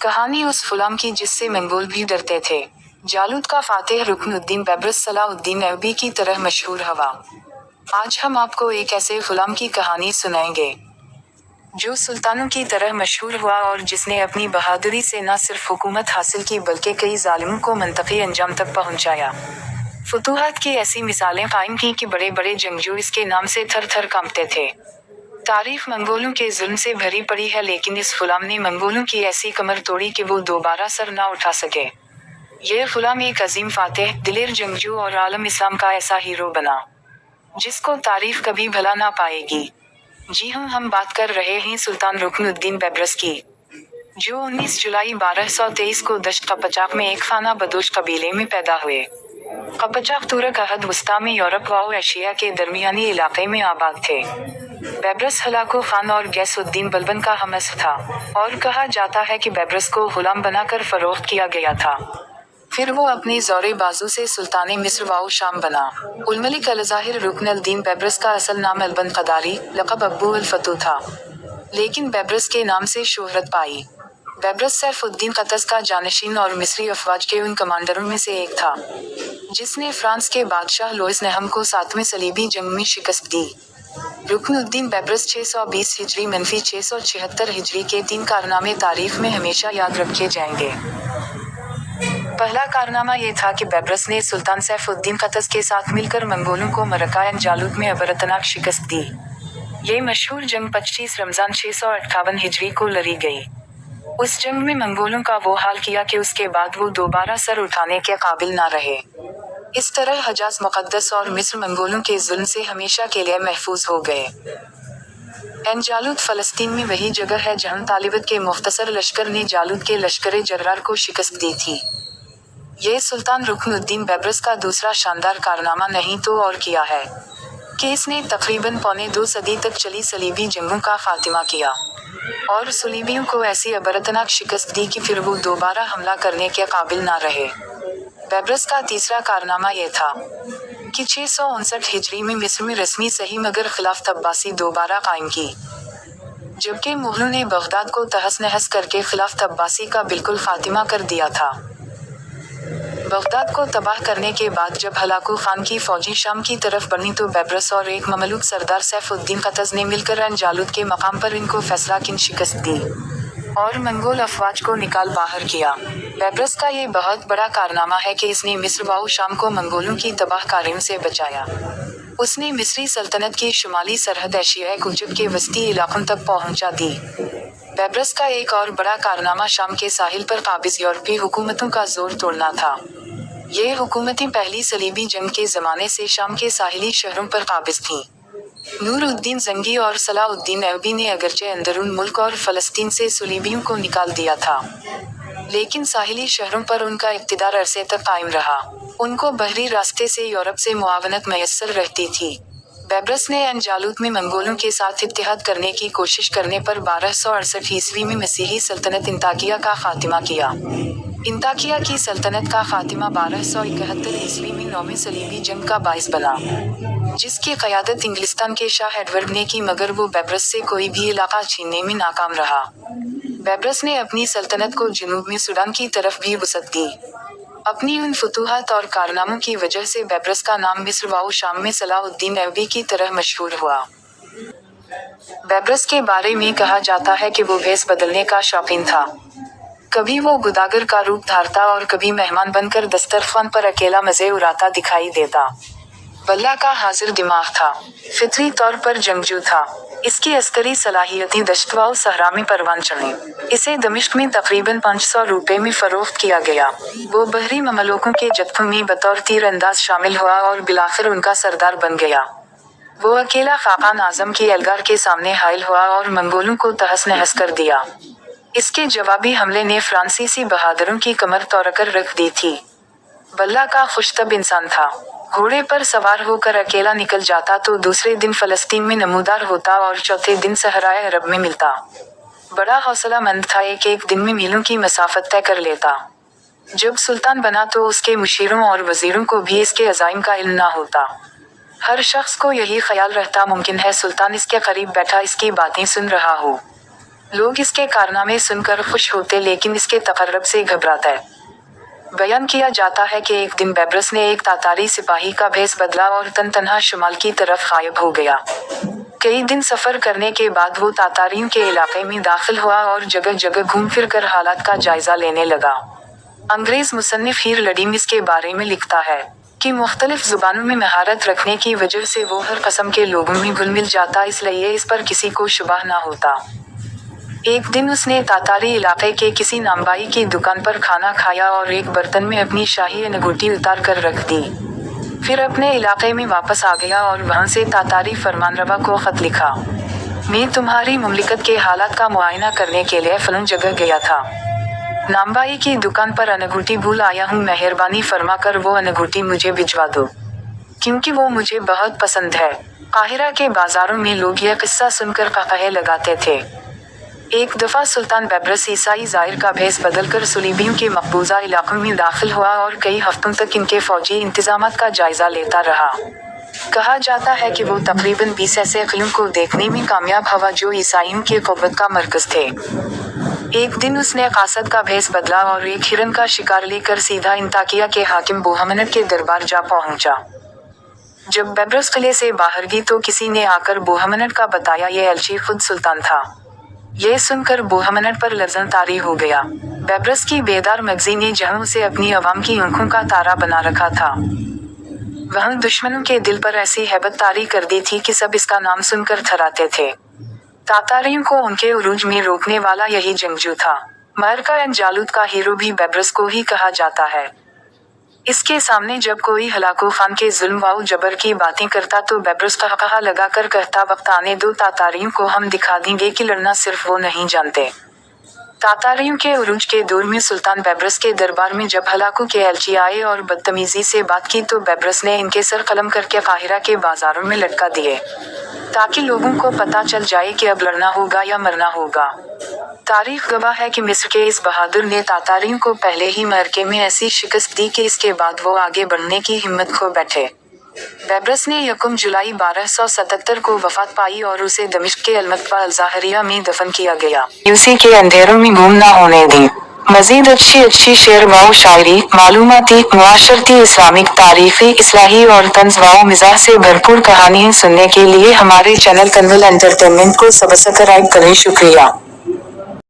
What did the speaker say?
कहानी उस फुलाम की जिससे मंगोल भी डरते थे। जालूत का फातेह रुकनुद्दीन बैबरस सलाउद्दीन ऐयूबी की तरह मशहूर हवा। आज हम आपको एक ऐसे गुलाम की कहानी सुनाएंगे जो सुल्तानों की तरह मशहूर हुआ और जिसने अपनी बहादुरी से न सिर्फ हुकूमत हासिल की बल्कि कई जालिमों को मंतकी अंजाम तक पहुंचाया। फतूहात की ऐसी मिसालें कायम की कि बड़े बड़े जंगजू इसके नाम से थर थर कांपते थे। तारीफ मंगोलों के जुल्म से भरी पड़ी है, लेकिन इस गुलाम ने मंगोलों की ऐसी कमर तोड़ी कि वो दोबारा सर न उठा सके। यह गुलाम एक अजीम फातेह, दिलेर जंगजू और आलम इस्लाम का ऐसा हीरो बना जिसको तारीफ कभी भुला ना पाएगी। जी हाँ, हम बात कर रहे हैं सुल्तान रुकनुद्दीन बैबरस की, जो 19 जुलाई 1223 को दश्त कपचाक में एक खाना बदोश कबीले में पैदा हुए। कपचाक तुरक अहद वस्ता में यूरोप व एशिया के दरमियानी इलाके में आबाद थे। बैबरस हलाको खान और गैसुद्दीन बलबन का हमअस्र था और कहा जाता है कि बैबरस को गुलाम बनाकर फरोख्त किया गया था। फिर वो अपने ज़ोरे बाजू से सुल्ताने मिस्र व शाम बना। उल-मलिक अल-ज़ाहिर रुकन अल-दीन बैबरस का असल नाम अल-बन क़दारी, लक़ब अब्बू अल-फतू था, लेकिन बैबरस के नाम से शोहरत पाई। बैबरस सैफुद्दीन क़तज़ का जानशीन और मिस्री अफ़वाज के उन कमांडरों में से एक था जिसने फ्रांस के बादशाह लुइस नहम को 7वें सलीबी जंग में शिकस्त दी। रुकनुद्दीन बैबरस 620 हिजरी मनफी 676 हिजरी के 3 कारनामे तारीख में हमेशा याद रखे जाएंगे। पहला कारनामा ये था कि बैबरस ने सुल्तान सैफुद्दीन क़तज़ के साथ मिलकर मंगोलों को मरका जालूत में अबरतनाक शिकस्त दी। ये मशहूर जंग 25 रमज़ान 658 हिजरी को लड़ी गई। उस जंग में मंगोलों का वो हाल किया कि उसके बाद वो दोबारा सर उठाने के काबिल ना रहे। इस तरह हजाज मुक़द्दस और मिस्र मंगोलों के जुल्म से हमेशा के लिए महफूज हो गए। जालूत फ़लस्तीन में वही जगह है जहां तालिबत के मुख्तसर लश्कर ने जालूत के लश्कर जर्रार को शिकस्त दी थी। ये सुल्तान रुकनुद्दीन बैबरस का दूसरा शानदार कारनामा नहीं तो और किया है कि इसने तकरीबन पौने 2 सदी तक चली सलीबी जंगों का खात्मा किया और सलीबियों को ऐसी अबरतनाक शिकस्त दी कि फिर वो दोबारा हमला करने के काबिल ना रहे। बैबरस का तीसरा कारनामा यह था कि 659 हिजरी में मिस्र में रस्मी सही मगर खिलाफत अब्बासी दोबारा कायम की, जबकि मुग़लों ने बगदाद को तहस नहस करके खिलाफत अब्बासी का बिल्कुल खात्मा कर दिया था। बगदाद को तबाह करने के बाद जब हलाकू खान की फौजी शाम की तरफ बढ़ी तो बैबरस और एक ममलूक सरदार सैफुद्दीन क़तज़ ने मिलकर जालूत के मकाम पर इनको फैसला किन शिकस्त दी और मंगोल अफवाज को निकाल बाहर किया। बैबरस का ये बहुत बड़ा कारनामा है कि इसने मिस्र व शाम को मंगोलों की तबाहकारियों से बचाया। उसने मिस्री सल्तनत की शुमाली सरहद एशिया कुचब के वस्ती इलाकों तक पहुंचा दी। बैबरस का एक और बड़ा कारनामा शाम के साहिल पर काबिज यूरोपीय हुकूमतों का जोर तोड़ना था। ये हुकूमतें पहली सलीबी जंग के ज़माने से शाम के साहिली शहरों पर काबिज थीं। नूरुद्दीन ज़ंगी और सलाउद्दीन ऐयूबी ने अगरचे अंदरून मुल्क और फ़लस्तीन से सलीबियों को निकाल दिया था, लेकिन साहिली शहरों पर उनका इक़्तिदार अरसे तक कायम रहा। उनको बहरी रास्ते से यूरोप से मुआवनत मैसर रहती थी। बैबरस ने जालूत में मंगोलों के साथ इत्तेहाद करने की कोशिश करने पर 1268 ईस्वी में मसीही सल्तनत इंताकिया का खात्मा किया। इंताकिया की सल्तनत का खात्मा 1271 ईस्वी में 9वें सलीबी जंग का बाइस बना, जिसकी क़यादत इंग्लिस्तान के शाह एडवर्ड ने की, मगर वो बैबरस से कोई भी इलाका छीनने में नाकाम रहा। बैबरस ने अपनी सल्तनत को जनूब में सूडान की तरफ भी वसअत दी। अपनी उन फतूहात और कारनामों की वजह से बैबरस का नाम मिस्र व शाम में सलाउद्दीन ऐयूबी की तरह मशहूर हुआ। बैबरस के बारे में कहा जाता है कि वो भेस बदलने का शौकीन था। कभी वो गुदागर का रूप धारता और कभी मेहमान बनकर दस्तरख्वान पर अकेला मज़े उड़ाता दिखाई देता। बल्ला का हाजिर दिमाग था, फितरी तौर पर जंगजू था। इसकी अस्करी सलाहियतें दश्त व सहरा में परवान चढ़ीं। इसे दमिश्क में तकरीबन 500 रुपये में फरोख्त किया गया। वो बहरी ममलूकों के जत्थों में बतौर तीर अंदाज शामिल हुआ और बिलाखिर उनका सरदार बन गया। वो अकेला खाकान आज़म की एल्गार के सामने हाइल हुआ और मंगोलों को तहस नहस कर दिया। इसके जवाबी हमले ने फ्रांसीसी बहादुरों की कमर तोड़कर रख दी थी। बल्ला का खुशतब इंसान था। घोड़े पर सवार होकर अकेला निकल जाता तो दूसरे दिन फ़लस्तीन में नमूदार होता और चौथे दिन सहराए अरब में मिलता। बड़ा हौसलामंद था, एक दिन में मीलों की मसाफत तय कर लेता। जब सुल्तान बना तो उसके मुशीरों और वजीरों को भी इसके अज़ाइम का इल्म ना होता। हर शख्स को यही ख्याल रहता मुमकिन है सुल्तान इसके करीब बैठा इसकी बातें सुन रहा हो। लोग इसके कारनामे सुनकर खुश होते लेकिन इसके तकर्रब से घबराते। बयान किया जाता है कि एक दिन बेब्रस ने एक तातारी सिपाही का भेष बदला और तनतन्हा शुमाल की तरफ गायब हो गया। कई दिन सफर करने के बाद वो तातारियों के इलाके में दाखिल हुआ और जगह जगह घूम फिर कर हालात का जायजा लेने लगा। अंग्रेज मुसन्निफ हीर लडीम इसके बारे में लिखता है कि मुख्तलिफ जुबानों में महारत रखने की वजह से वो हर किस्म के लोगों में घुल मिल जाता, इसलिए इस पर किसी को शुबह ना होता। एक दिन उसने तातारी इलाके के किसी नामबाई की दुकान पर खाना खाया और एक बर्तन में अपनी शाही अंगूठी उतार कर रख दी। फिर अपने इलाके में वापस आ गया और वहां से तातारी फरमानरवा को खत लिखा, मैं तुम्हारी मुमलिकत के हालात का मुआयना करने के लिए फलन जगह गया था। नामबाई की दुकान पर अंगूठी भूल आया हूँ, मेहरबानी फरमा कर वो अंगूठी मुझे भिजवा दो, क्योंकि वो मुझे बहुत पसंद है। काहिरा के बाजारों में लोग यह किस्सा सुनकर कहकहे लगाते थे। एक दफा सुल्तान बेब्रस ईसाई जाहिर का भेष बदलकर सुलीबियों के मकबूजा इलाकों में दाखिल हुआ और कई हफ्तों तक इनके फौजी इंतजामात का जायजा लेता रहा। कहा जाता है कि वो तकरीबन 20 ऐसे किलों को देखने में कामयाब हुआ जो ईसाइयों की क़ुव्वत का मरकज थे। एक दिन उसने कासद का भेष बदला और एक हिरन का शिकार लेकर सीधा इंताकिया के हाकिम बोहमनद के दरबार जा पहुंचा। जब बेब्रस किले से बाहर गई तो किसी ने आकर बोहमनद का बताया ये एल्ची खुद सुल्तान था। ये सुनकर बोहमनद पर लर्ज़न तारी हो गया। बेब्रस की बेदार मगज़ी ने जहां से अपनी अवाम की आंखों का तारा बना रखा था, वहां दुश्मनों के दिल पर ऐसी हैबत तारी कर दी थी कि सब इसका नाम सुनकर थराते थे। तातारियों को उनके उरूज में रोकने वाला यही जंगजू था। मारका जालूत का हीरो भी बेब्रस को ही कहा जाता है। इसके सामने जब कोई हलाको खान के जुल्म व जबर की बातें करता तो बेब्रस कहा लगाकर कहता, वक्त आने दो, तातारियों को हम दिखा देंगे कि लड़ना सिर्फ वो नहीं जानते। तातारियों के उरूज के दौर में सुल्तान बेब्रस के दरबार में जब हलाकों के एल्ची आए और बदतमीजी से बात की तो बेब्रस ने इनके सर कलम करके काहिरा के बाजारों में लटका दिए, ताकि लोगों को पता चल जाए कि अब लड़ना होगा या मरना होगा। तारीख गवाह है कि मिस्र के इस बहादुर ने तातारियों को पहले ही मरके में ऐसी शिकस्त दी कि इसके बाद वो आगे बढ़ने की हिम्मत खो बैठे। बेब्रस ने 1 जुलाई 1277 को वफात पाई और उसे दमिश्क के अल-मक्तबा अल-ज़ाहरिया में दफन किया गया। उसी के अंधेरों में गुम ना होने दी। मजीद अच्छी शेर व शायरी, मालूमाती, मुआशरती, इस्लामिक, तारीखी, इस्लाही और तंज़ व मिज़ाह से भरपूर कहानियाँ सुनने के लिए हमारे चैनल कन्वल एंटरटेनमेंट को सब्सक्राइब करें। शुक्रिया।